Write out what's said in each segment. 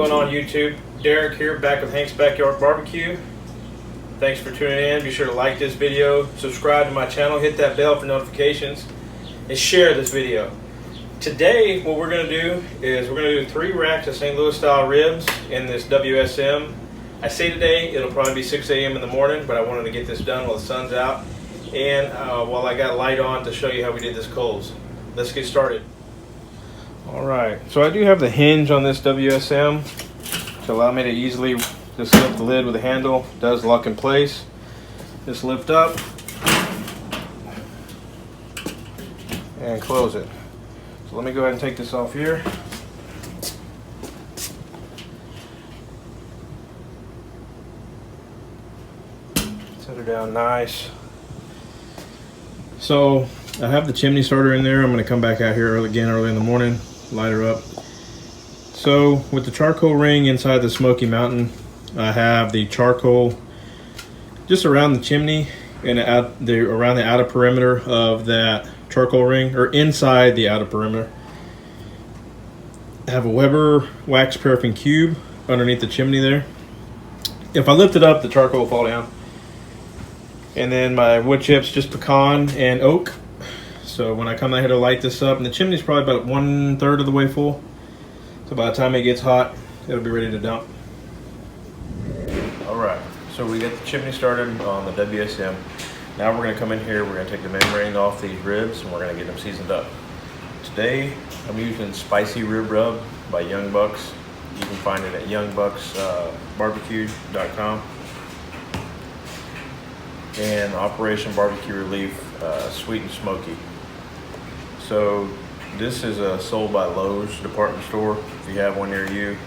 going on YouTube? Derek here, back with Hank's Backyard Barbecue. Thanks for tuning in. Be sure to like this video, subscribe to my channel, hit that bell for notifications, and share this video. Today, what we're going to do is we're going to do 3 racks of St. Louis style ribs in this WSM. I say today, it'll probably be 6 a.m. in the morning, but I wanted to get this done while the sun's out and while I got light on to show you how we did this coals. Let's get started. Alright, so I do have the hinge on this WSM to allow me to easily just lift the lid with the handle. It does lock in place. Just lift up and close it. So let me go ahead and take this off here. Set her down nice. So I have the chimney starter in there. I'm going to come back out here early in the morning, light her up. So with the charcoal ring inside the Smoky Mountain, I have the charcoal just around the chimney and around the outer perimeter of that charcoal ring, or inside the outer perimeter. I have a Weber wax paraffin cube underneath the chimney there. If I lift it up, the charcoal will fall down. And then my wood chips, just pecan and oak. So when I come out here to light this up, and the chimney's probably about 1/3 of the way full. So by the time it gets hot, it'll be ready to dump. Alright, so we got the chimney started on the WSM. Now we're going to come in here, we're going to take the membrane off these ribs, and we're going to get them seasoned up. Today, I'm using Spicy Rib Rub by Young Bucks. You can find it at youngbucksbarbecue.com. And Operation Barbecue Relief Sweet and Smoky. So this is sold by Lowe's department store, if you have one near you,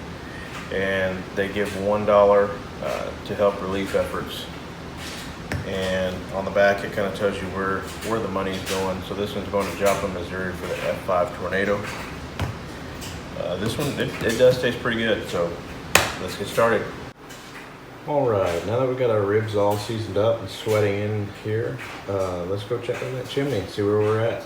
and they give $1 to help relief efforts. And on the back it kind of tells you where the money's going. So this one's going to Joplin, Missouri for the F5 tornado. This one, it does taste pretty good, so let's get started. Alright, now that we've got our ribs all seasoned up and sweating in here, let's go check on that chimney and see where we're at.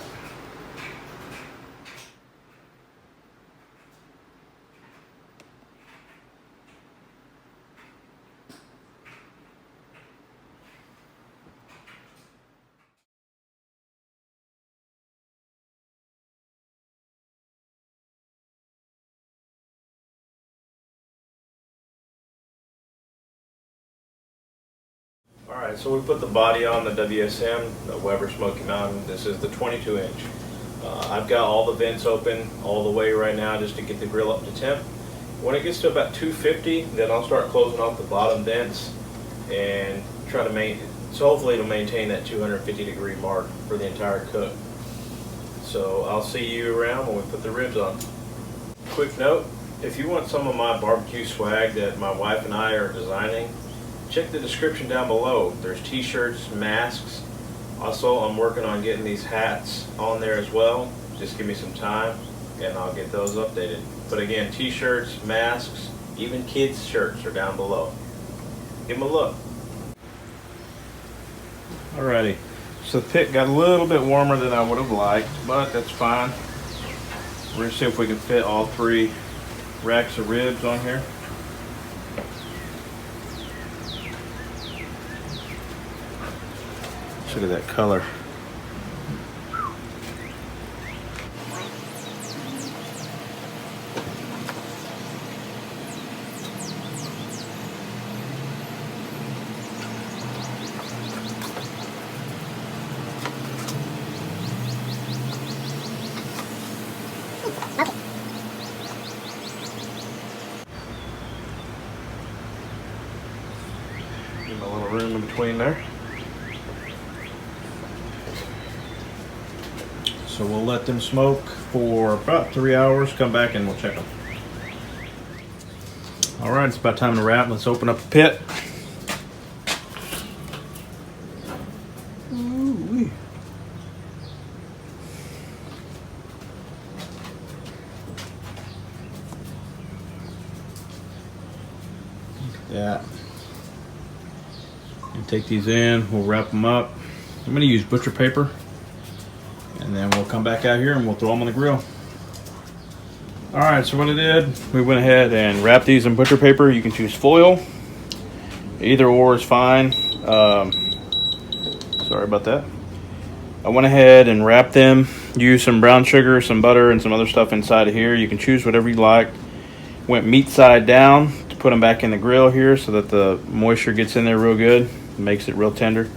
Alright, so we put the body on the WSM, the Weber Smokey Mountain. This is the 22-inch. I've got all the vents open all the way right now just to get the grill up to temp. When it gets to about 250, then I'll start closing off the bottom vents and try to so hopefully it'll maintain that 250-degree mark for the entire cook. So I'll see you around when we put the ribs on. Quick note, if you want some of my barbecue swag that my wife and I are designing, check the description down below. There's t-shirts, masks. Also, I'm working on getting these hats on there as well. Just give me some time and I'll get those updated. But again, t-shirts, masks, even kids' shirts are down below. Give them a look. Alrighty, so the pit got a little bit warmer than I would have liked, but that's fine. We're gonna see if we can fit all 3 racks of ribs on here. Look at that color. Give them a little room in between there. So we'll let them smoke for about 3 hours, come back and we'll check them. All right, it's about time to wrap. Let's open up the pit. Ooh-wee. Look at that. And take these in, we'll wrap them up. I'm gonna use butcher paper. And then we'll come back out here and we'll throw them on the grill. All right, so what I did, we went ahead and wrapped these in butcher paper. You can choose foil. Either or is fine. Sorry about that. I went ahead and wrapped them. Used some brown sugar, some butter, and some other stuff inside of here. You can choose whatever you like. Went meat side down to put them back in the grill here so that the moisture gets in there real good. Makes it real tender.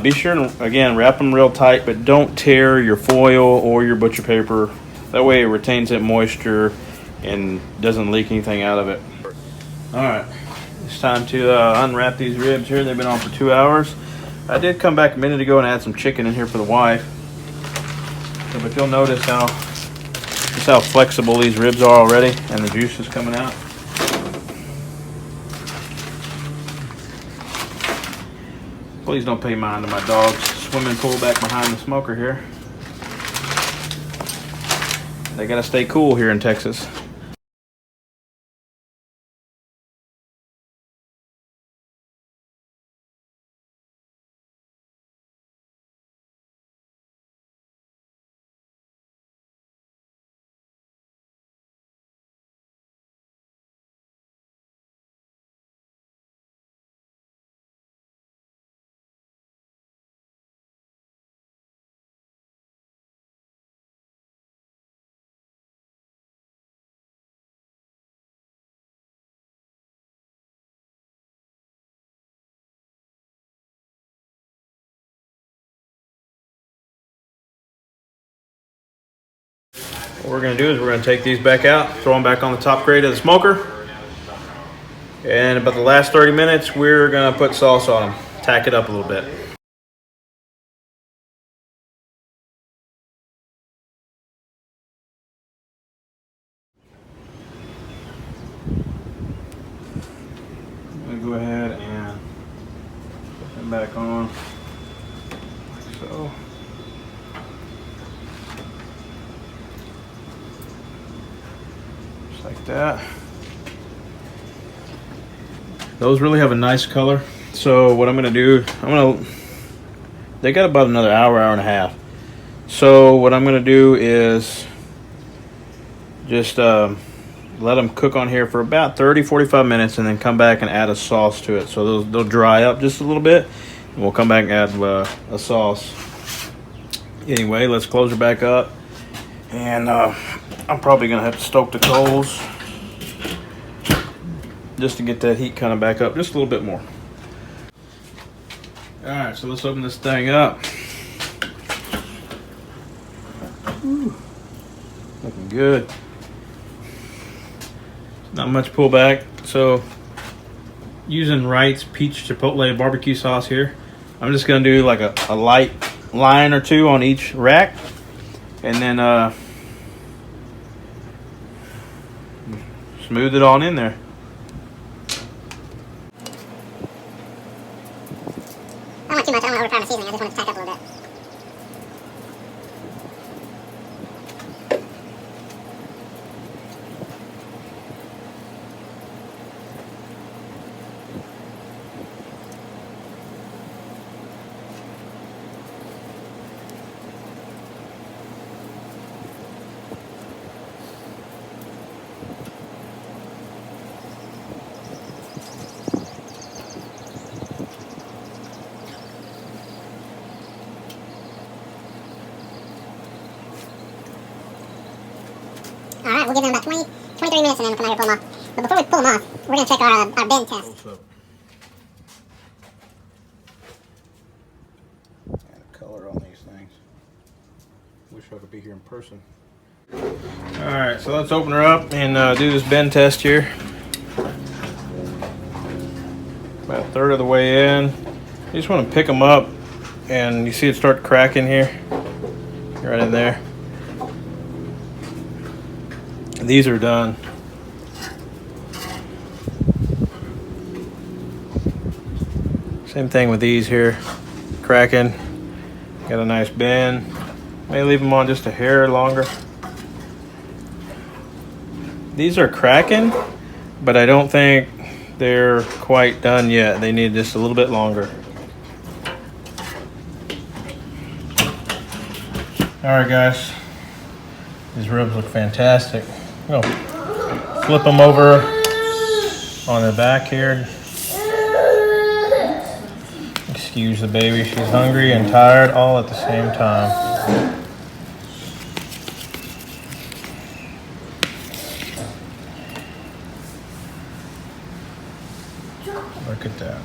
Be sure to, again, wrap them real tight, but don't tear your foil or your butcher paper. That way it retains that moisture and doesn't leak anything out of it. All right, it's time to unwrap these ribs here. They've been on for 2 hours. I did come back a minute ago and add some chicken in here for the wife. So, but you'll notice just how flexible these ribs are already and the juice is coming out. Please don't pay mind to my dog's swimming pool back behind the smoker here. They gotta stay cool here in Texas. What we're going to do is we're going to take these back out, throw them back on the top grate of the smoker. And about the last 30 minutes, we're going to put sauce on them, tack it up a little bit. I'm going to go ahead and put them back on, like so. Like that. Those really have a nice color. So what I'm gonna do, they got about another hour and a half. So what I'm gonna do is just let them cook on here for about 30-45 minutes and then come back and add a sauce to it. So they'll dry up just a little bit and we'll come back and add a sauce. Anyway, let's close it back up. And I'm probably gonna have to stoke the coals just to get that heat kind of back up just a little bit more. All right, so let's open this thing up. Ooh, looking good. Not much pullback. So using Wright's peach chipotle barbecue sauce here, I'm just gonna do like a light line or two on each rack. And then smooth it on in there. I don't want too much. I don't want to overpower my seasoning. I just want it to tack up a little bit. All right, we'll give them about 20-30 minutes and then we'll come out here and pull them off. But before we pull them off, we're going to check our bend test. And a color on these things. Wish I could be here in person. All right, so let's open her up and do this bend test here. About a third of the way in. You just want to pick them up and you see it start cracking here. Right in there. These are done. Same thing with these here. Cracking. Got a nice bend. May leave them on just a hair longer. These are cracking, but I don't think they're quite done yet. They need just a little bit longer. All right, guys. These ribs look fantastic. Go. Flip them over on the back here. Excuse the baby, she's hungry and tired all at the same time. Look at that.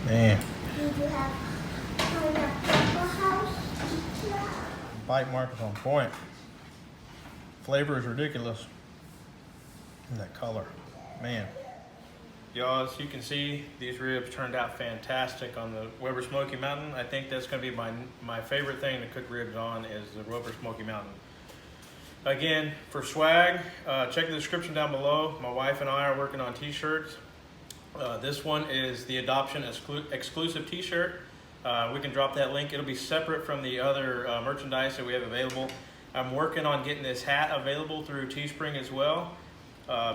Man. Bite mark is on point. Flavor is ridiculous. And that color, man. Y'all, as you can see, these ribs turned out fantastic on the Weber Smokey Mountain. I think that's going to be my favorite thing to cook ribs on is the Weber Smokey Mountain. Again, for swag, check the description down below. My wife and I are working on t-shirts. This one is the adoption exclusive t-shirt. We can drop that link. It'll be separate from the other merchandise that we have available. I'm working on getting this hat available through Teespring as well.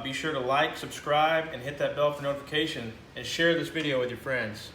Be sure to like, subscribe, and hit that bell for notification, and share this video with your friends.